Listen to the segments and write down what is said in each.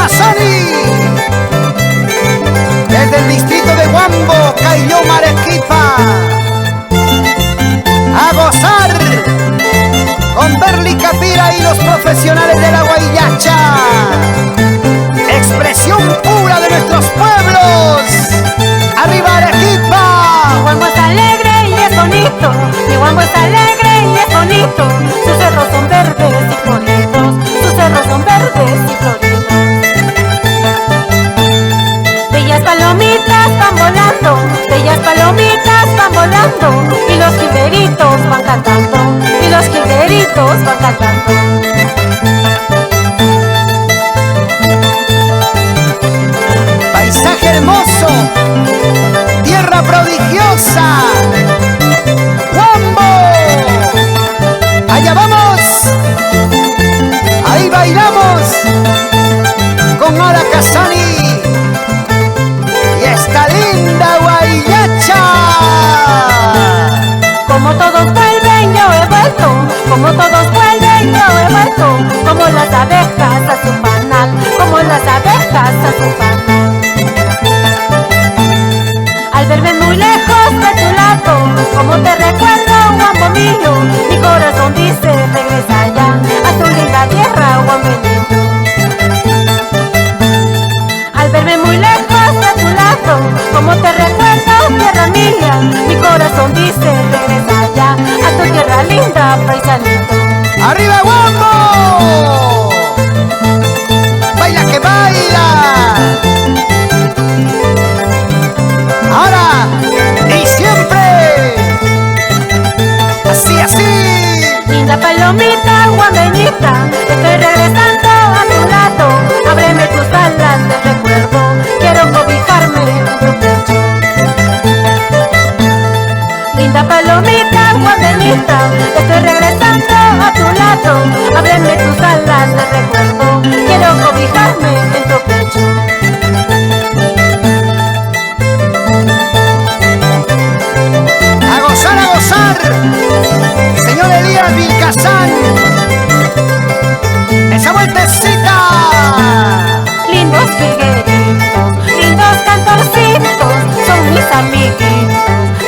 Casani, desde el distrito de Huambo, Cailló, Arequipa, a gozar con Berly Capira y los profesionales de la guayacha. Expresión pura de nuestros pueblos. ¡Arriba Arequipa! Mi Huambo es alegre y es bonito, mi Huambo es alegre y es bonito. Sus cerros son verdes y floridos, sus cerros son verdes y floridos. Bellas palomitas van volando, bellas palomitas van volando, y los jilgueritos van cantando, y los jilgueritos van cantando. Paisaje hermoso, tierra prodigiosa, Huambo, allá vamos, ahí bailamos con Ada Casani y esta linda guayacha. Como todos vuelven yo he vuelto, como todos vuelven yo he vuelto, como las abejas a su panal, como las abejas a su panal. Al verme muy lejos de tu lado, como te recuerdo, Huambo mío, mi corazón dice regresa ya a tu linda tierra, Huambeñito. Al verme muy lejos de tu lado, como te recuerdo, tierra mía, mi corazón dice regresa ya a tu tierra linda, paisanito. ¡Arriba Huambo! ¡Baila que baila! Ahora y siempre, así, así. Linda palomita, Huambeñita, estoy regresando a tu lado. Ábreme tus alas de recuerdo, quiero cobijarme en tu pecho. Linda palomita, Huambeñita, estoy regresando a tu lado. Ábreme tus alas de recuerdo, quiero cobijarme en tu pecho. A gozar, señor Elías Vilcasán, esa vueltecita. Lindos jilgueritos, lindos cantorcitos, son mis amiguitos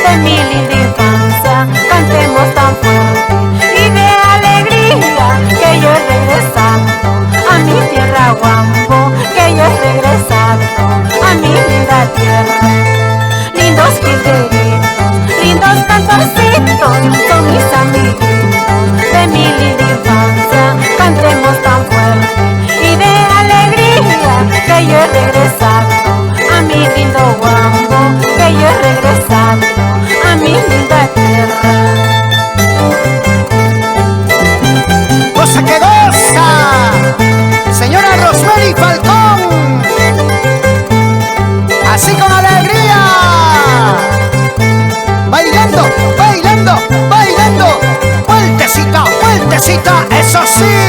de mi linda infancia. Cantemos tan fuerte y de alegría, que yo he regresado a mi tierra Huambo, que yo he regresado a mi linda tierra. Lindos jilgueritos, lindos cantorcitos, son mis amiguitos de mi linda infancia. Cantemos tan fuerte y de alegría, que yo he regresado a mi lindo Huambo, que yo he regresado a mi linda tierra. ¡Goza que goza! Señora Rosemary Falcón, así con alegría, bailando, bailando, bailando, vueltecita, vueltecita, eso sí.